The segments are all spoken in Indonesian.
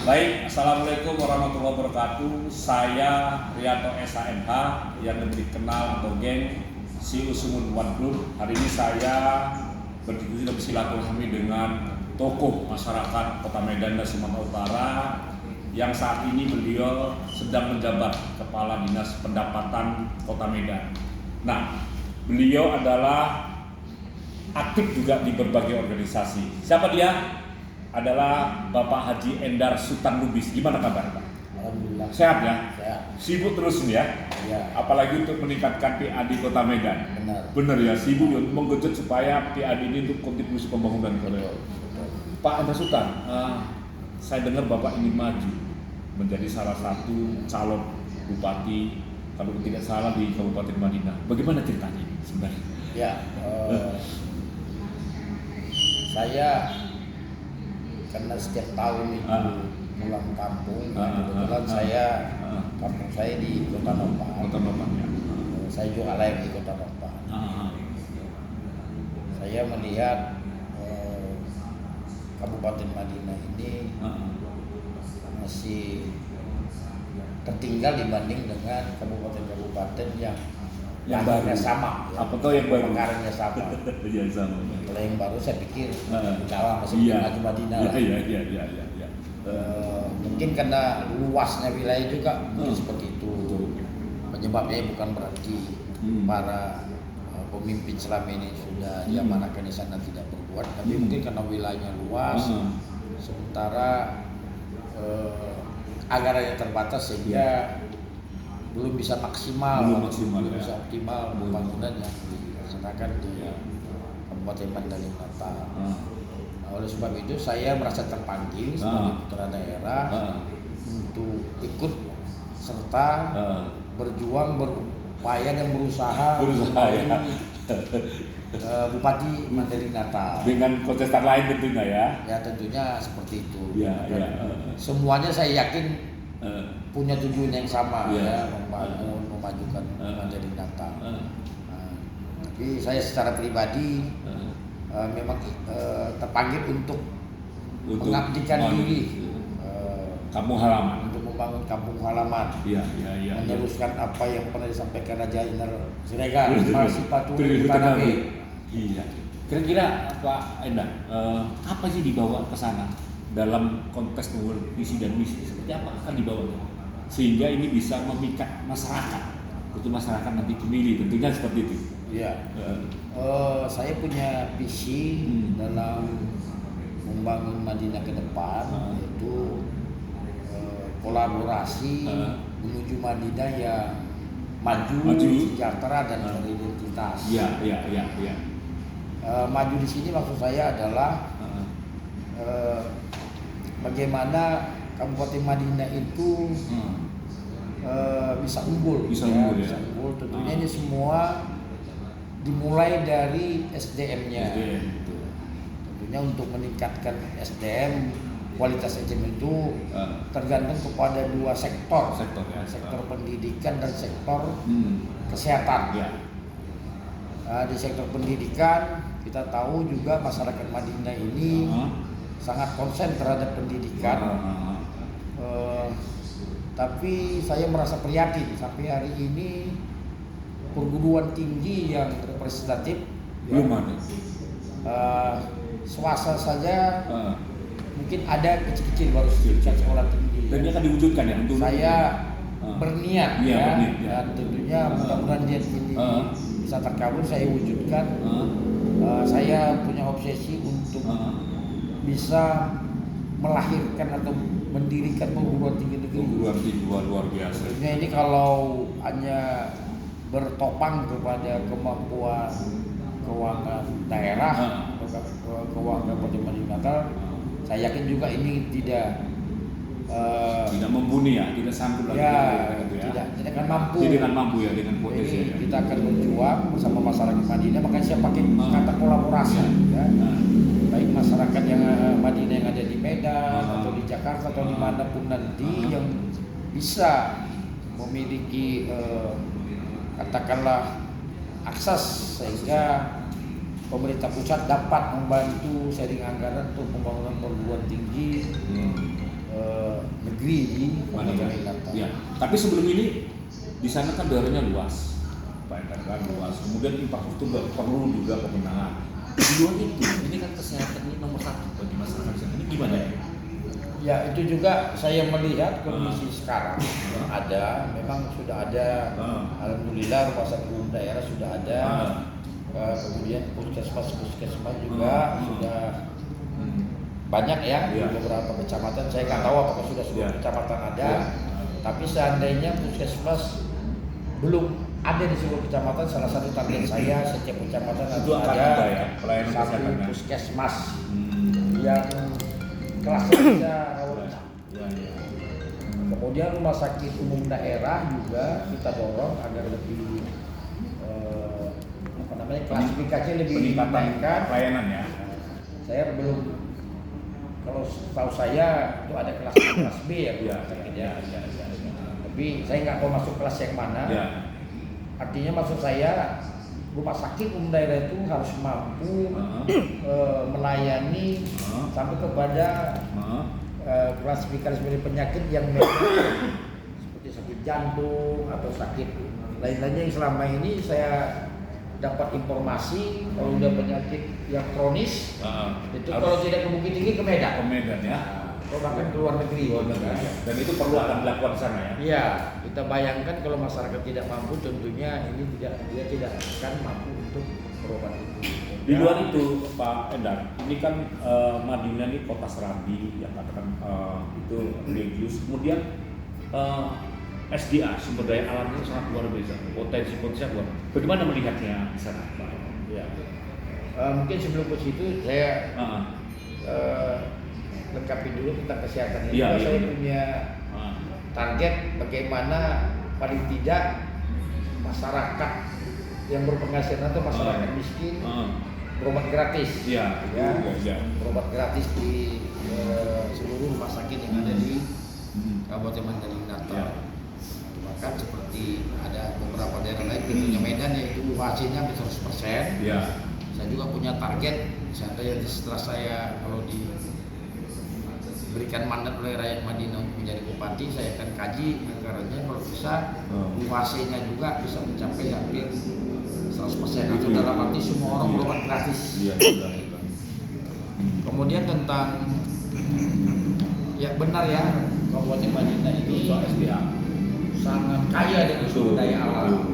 Baik, Assalamualaikum warahmatullahi wabarakatuh. Saya Rianto SHMH yang lebih dikenal atau geng Si Usumun One Club. Hari ini saya berdiskusi dan bersilaturahmi dengan tokoh masyarakat Kota Medan dan Sumatera Utara yang saat ini beliau sedang menjabat Kepala Dinas Pendapatan Kota Medan. Nah, beliau adalah aktif juga di berbagai organisasi. Siapa dia? Adalah Bapak Haji Endar Sutan Lubis. Gimana kabar, Pak? Alhamdulillah. Sehat ya? Sehat. Sibuk terus nih ya? Ya. Apalagi untuk meningkatkan PAD Kota Medan. Benar. Benar ya, sibuk untuk menggenjot supaya PAD ini untuk kontribusi pembangunan Kota Medan. Betul. Pak Endar Sutan, saya dengar Bapak ingin maju menjadi salah satu calon bupati, kalau tidak salah di Kabupaten Madinah. Bagaimana ceritanya ini sebenarnya? Ya. Saya karena setiap tahun itu pulang kampung, kebetulan kampung saya di Kota Nopan. Kota Nopan ya. Saya juga lahir di Kota Nopan. Saya melihat Kabupaten Madinah ini masih tertinggal dibanding dengan kabupaten-kabupaten yang barunya sama. Apa tuh yang baru? Akarnya sama. Iya sama. Kalau yang baru saya pikir Jawa masih maju Madinah lah. Iya. Mungkin karena luasnya wilayah juga mungkin seperti itu. Penyebabnya bukan berarti para pemimpin selama ini sudah diamanahkan di sana tidak berbuat, tapi mungkin karena wilayahnya luas, sementara anggarannya terbatas sehingga belum bisa maksimal, belum bisa optimal pembangunan yang dilaksanakan di Kabupaten Mandalika. Oleh sebab itu saya merasa terpanggil sebagai putra daerah untuk ikut serta berjuang, berupaya dan berusaha ya. Bupati Mandalika Dengan kontestan lain tentunya ya. Ya tentunya seperti itu. Ya. Semuanya saya yakin punya tujuan yang sama ya, memajukan Mandalika. Tapi saya secara pribadi memang terpanggil untuk mengabdikan diri kampung halaman, untuk membangun kampung halaman. Iya. Meneruskan apa yang pernah disampaikan Raja Inar Siregar, Marsipatu Tanabe. Iya. Kira-kira Pak Endar, apa sih dibawa ke sana dalam konteks visi dan misi? Seperti apa akan dibawa sehingga ini bisa memikat masyarakat, untuk masyarakat nanti pemilih tentunya seperti itu. Iya. Saya punya visi dalam membangun Madinah ke depan, yaitu kolaborasi menuju Madinah yang maju, sejahtera dan beridentitas. Iya. Maju di sini maksud saya adalah bagaimana Kabupaten Madinah itu bisa unggul. Bisa unggul. Tentunya ini semua dimulai dari SDM-nya. Tentunya untuk meningkatkan SDM, kualitas SDM itu tergantung kepada dua sektor pendidikan dan sektor kesehatan. Di sektor pendidikan kita tahu juga masyarakat Madinah ini sangat konsen terhadap pendidikan. Tapi saya merasa prihatin sampai hari ini perguruan tinggi yang representatif belum ada. Swasta saja mungkin ada kecil-kecil baru sedikit sekolah tinggi. Dan ini akan diwujudkan ya untuk saya berniat dan tentunya mudah-mudahan dia ini bisa terkabul, saya wujudkan. Saya punya obsesi untuk bisa melahirkan atau mendirikan perguruan tinggi negeri. Perguruan tinggi luar biasa. Tentunya ini kalau hanya bertopang kepada kemampuan keuangan daerah atau keuangan Kabupaten Madinah, saya yakin juga ini tidak mumpuni ya, tidak sanggup lagi. Tidak akan mampu. Dengan potensi. Jadi kita akan berjuang bersama masyarakat Madinah, makanya saya pakai kata kolaborasi. Baik masyarakat yang Madinah yang ada di Medan atau di Jakarta atau dimanapun nanti yang bisa memiliki katakanlah akses sehingga pemerintah pusat dapat membantu sharing anggaran untuk pembangunan perguruan tinggi negeri di Madinah. Kalimantan. Ya. Tapi sebelum ini di sana kan daerahnya luas, Pak Endar kan luas. Kemudian infrastruktur perlu juga pemenahan. Di luar itu, ini kan kesehatan ini nomor satu bagi masyarakat di sana. Ini gimana ya? Ya itu juga saya melihat kondisi sekarang ada, memang sudah ada, alhamdulillah rumah sakit umum daerah sudah ada, kemudian puskesmas juga sudah banyak ya di beberapa kecamatan. Saya nggak tahu apakah sudah semua kecamatan ada, tapi seandainya puskesmas belum ada di seluruh kecamatan, salah satu target saya setiap kecamatan Itu harus akan ada ya, pelayanan satu kesehatannya. puskesmas yang kelasnya bisa rawat inap. Kemudian rumah sakit umum daerah juga kita dorong agar lebih klasifikasinya lebih peningkatan dinaikkan. pelayanan ya. Saya belum, kalau tahu saya itu ada kelas B ya. Tapi saya nggak tahu masuk kelas yang mana. Ya. Artinya maksud saya rumah sakit umum daerah itu harus mampu melayani sampai kepada klasifikasi penyakit yang memang seperti sakit jantung atau sakit lain-lainnya yang selama ini saya dapat informasi kalau udah penyakit yang kronis itu kalau tidak ke Bukit Tinggi ke Medan. Ke Medan ya. Atau bahkan ke luar negeri. Dan itu perlu akan dilakukan di sana ya. Iya, kita bayangkan kalau masyarakat tidak mampu, tentunya ini dia tidak akan mampu untuk berobat itu. Di luar itu Pak Endar, ini kan Madinah ini kota Serambi yang katakan itu religius. Kemudian SDA sumber daya alamnya sangat luar biasa, potensi luar. Bagaimana melihatnya di sana, Pak? Ya. Mungkin sebelum ke situ saya lengkapi dulu tentang kesehatan ini. Saya punya target bagaimana paling tidak masyarakat yang berpenghasilan atau masyarakat miskin berobat gratis. Iya. Berobat gratis di seluruh rumah sakit yang ada di Kabupaten Mandailing Natal. Bahkan seperti ada beberapa daerah lain, tentunya Medan yaitu hasilnya 100%. Iya. Saya juga punya target, misalnya setelah saya kalau diberikan mandat oleh rakyat Madinah untuk menjadi bupati, saya akan kaji anggarannya kalau bisa UAC-nya juga bisa mencapai hampir 100%. Itu dalam arti semua orang berobat gratis. Iya. Kemudian tentang ya benar ya, Kabupaten Madinah ini sangat kaya dengan sumber daya alam.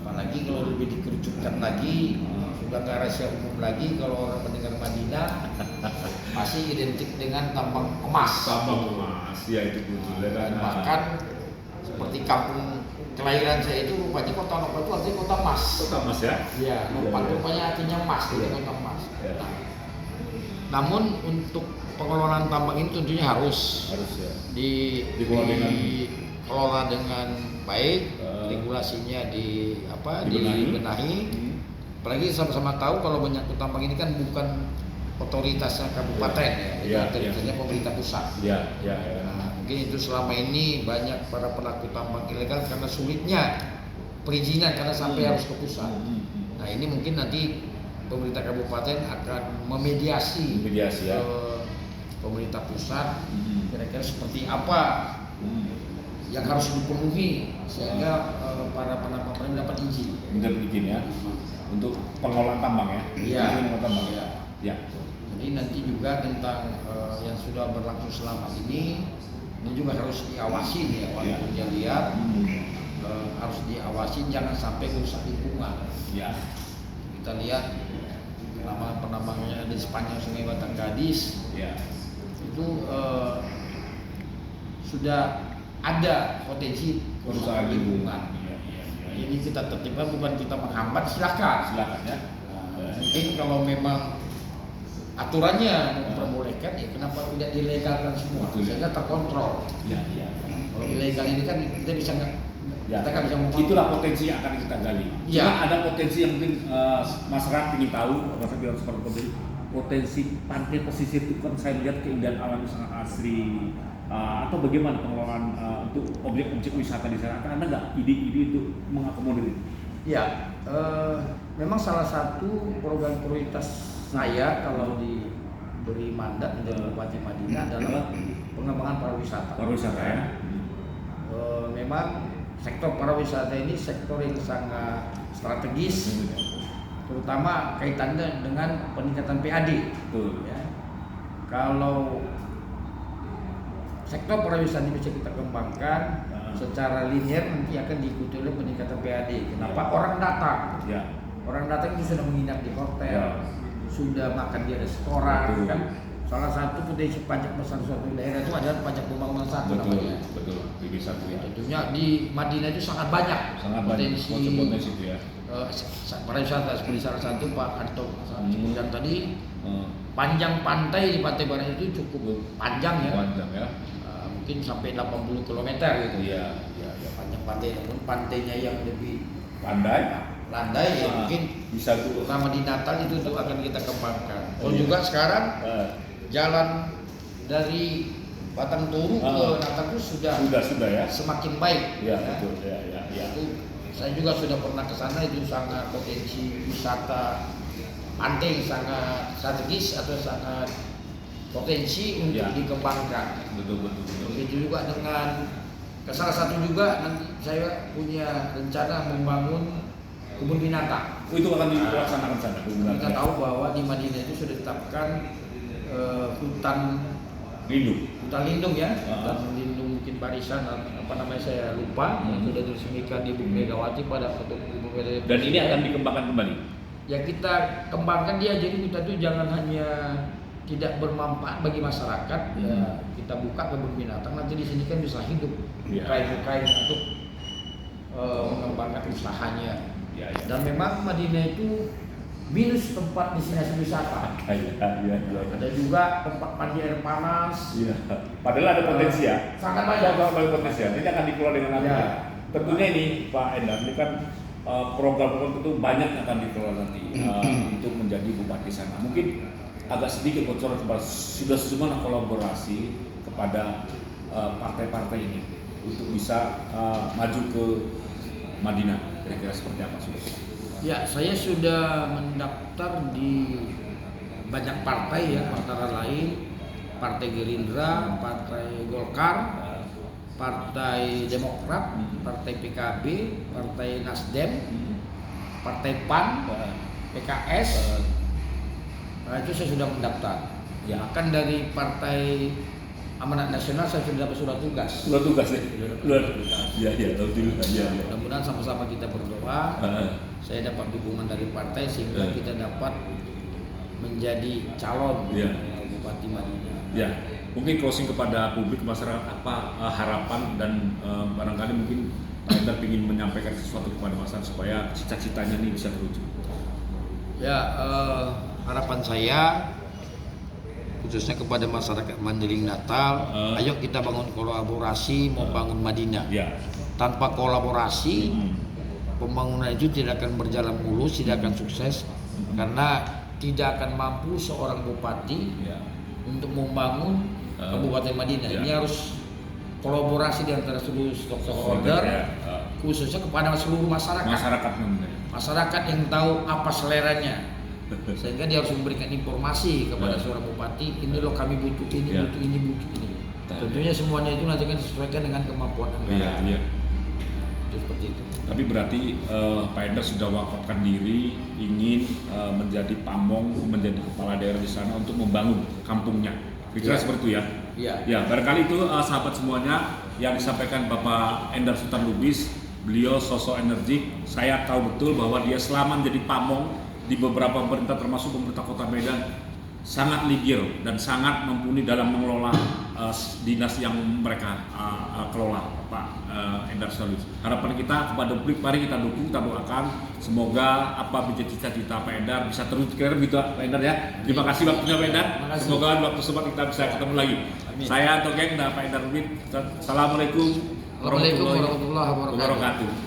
Apalagi kalau lebih dikerucutkan lagi, sudah nggak rahasia umum lagi kalau orang mendengar Madinah masih identik dengan tambang emas. Tambang emas, ya itu betul. Dan bahkan seperti kampung kelahiran saya itu rupanya kota Nopal itu artinya kota emas. Kota emas ya? Iya, Nopal rupanya artinya emas, jadi kota emas. Nah, namun untuk pengelolaan tambang ini tentunya harus ya. dikelola dengan baik, regulasinya dibenahi. Apalagi sama-sama tahu kalau menyangkut tambang ini kan bukan otoritasnya kabupaten ya, otoritasnya pemerintah pusat. Nah, mungkin itu selama ini banyak para pelaku tambang ilegal karena sulitnya perizinan karena sampai harus ke pusat. Nah ini mungkin nanti pemerintah kabupaten akan memediasi ya. Pemerintah pusat kira-kira seperti apa yang harus dipenuhi sehingga para penambang mendapat izin. Ya untuk pengelolaan tambang ya. Iya. Tambang. Ya. Jadi nanti juga tentang yang sudah berlangsung selama ini juga harus diawasi ya walaupun dia lihat harus diawasi jangan sampai merusak lingkungan. Ya. Kita lihat penambang-penambangnya di sepanjang Sungai Batang Gadis. Ya. Itu sudah ada potensi kerusakan lingkungan. Ini kita tertibkan bukan kita menghambat, silakan ya. Mungkin kalau memang aturannya memperbolehkan ya kenapa tidak dilegalkan semua sehingga terkontrol. Kalau ilegal ini kan kita bisa kita kan bisa memotong. Itulah potensi yang akan kita gali. Cuma ada potensi yang mungkin masyarakat ingin tahu, masyarakat bilang seperti potensi pantai pesisir itu kan saya lihat keindahan alamnya sangat asri. Atau bagaimana pengelolaan untuk objek-objek wisata di sana? Akan ada nggak ide-ide untuk mengakomodir itu? Ya, memang salah satu program prioritas saya kalau di beri mandat menjadi Bupati Madinah adalah pengembangan pariwisata. Pariwisata ya. Memang sektor pariwisata ini sektor yang sangat strategis, terutama kaitannya dengan peningkatan PAD. Ya. Kalau sektor pariwisata bisa kita kembangkan secara linear, nanti akan diikuti oleh peningkatan PAD. Kenapa? Orang datang. Ya. Orang datang itu sudah menginap di hotel, sudah makan di restoran, kan? Salah satu potensi pajak besar suatu daerah itu adalah pajak pembangunan satu namanya. Betul. Satu ya. Tentunya di Madinah itu sangat banyak potensi itu ya. pariwisata. Seperti salah satu Pak Anto sebutkan tadi, panjang pantai di Pantai Barat itu cukup panjang ya. Panjang ya. Mungkin sampai 80 km gitu. Iya. Ya, panjang pantai, namun pantainya yang lebih landai ya mungkin bisa tuh. Sama di Natal itu tuh akan kita kembangkan. Juga sekarang jalan dari Batang Toru ke Natal itu sudah ya. semakin baik. Iya, betul. Ya. Itu saya juga sudah pernah ke sana, itu sangat potensi wisata pantai sangat strategis atau sangat potensi untuk dikembangkan. Betul. Begitu juga dengan salah satu juga nanti saya punya rencana membangun kebun binatang. Itu akan dilaksanakan sana. Kita tahu bahwa di Madinah itu sudah ditetapkan hutan lindung ya, hutan lindung mungkin barisan apa namanya saya lupa, sudah diresmikan di Ibu Megawati pada waktu Ibu Megawati. Dan ini akan dikembangkan kembali. Ya kita kembangkan dia, jadi kita tuh jangan hanya tidak bermanfaat bagi masyarakat, ya, kita buka kebun binatang, nanti di sini kan bisa hidup bukain untuk mengembangkan usahanya. Ya. Dan memang Madinah itu minus tempat destinasi wisata. Iya. Ada juga tempat mandi air panas. Iya. Padahal ada potensi ya. Sangat banyak. Potensi. Ini akan dikelola dengan apa? Ya. Tentunya ini Pak Endar, ini kan program-program itu banyak yang akan dikelola nanti untuk menjadi bupati sana. Mungkin agak sedikit bocoran sudah sejumlah kolaborasi kepada partai-partai ini untuk bisa maju ke Madinah. Kira-kira seperti apa sudah? Ya, saya sudah mendaftar di banyak partai ya, antara lain Partai Gerindra, Partai Golkar, Partai Demokrat, Partai PKB, Partai Nasdem, Partai PAN, PKS. Nah, itu saya sudah mendaftar. Ya, akan dari Partai Amanat Nasional saya sudah dapat surat tugas. Surat tugas ya. Iya, mudah-mudahan sama-sama kita berdoa. Saya dapat dukungan dari partai sehingga kita dapat menjadi calon Bupati Madinah. Ya, mungkin closing kepada publik masyarakat apa harapan dan barangkali mungkin Pak Endar ingin menyampaikan sesuatu kepada masyarakat supaya cita-citanya ini bisa terwujud. Ya, harapan saya khususnya kepada masyarakat Mandailing Natal, ayo kita bangun kolaborasi membangun Madinah. Tanpa kolaborasi, pembangunan itu tidak akan berjalan mulus, tidak akan sukses, karena tidak akan mampu seorang bupati untuk membangun Kabupaten Madinah. Ini harus kolaborasi di antara seluruh stakeholder, khususnya kepada seluruh masyarakat yang tahu apa seleranya. Sehingga dia harus memberikan informasi kepada seorang bupati, ini loh kami butuh ini, butuh ini. Tentunya semuanya itu nanti kan disesuaikan dengan kemampuan anggaran. Seperti itu. Tapi berarti Pak Endar sudah wakafkan diri ingin menjadi pamong, menjadi kepala daerah di sana untuk membangun kampungnya. Kira-kira seperti itu ya. Ya, barangkali itu sahabat semuanya yang disampaikan Bapak Endar Sultan Lubis. Beliau sosok energik. Saya tahu betul bahwa dia selama menjadi pamong di beberapa pemerintah termasuk pemerintah Kota Medan sangat ligir dan sangat mumpuni dalam mengelola dinas yang mereka kelola, Pak Endar Sultan Lubis. Harapan kita kepada publik, mari kita dukung, kita doakan semoga apa menjadi cita-cita Pak Endar bisa terwujud. Kira-kira begitu Pak Endar ya. Terima kasih waktunya Pak Endar. Semoga waktu sempat kita bisa ketemu lagi. Amin. Saya Togeng dan Pak Endar Lubis. Assalamualaikum warahmatullahi wabarakatuh.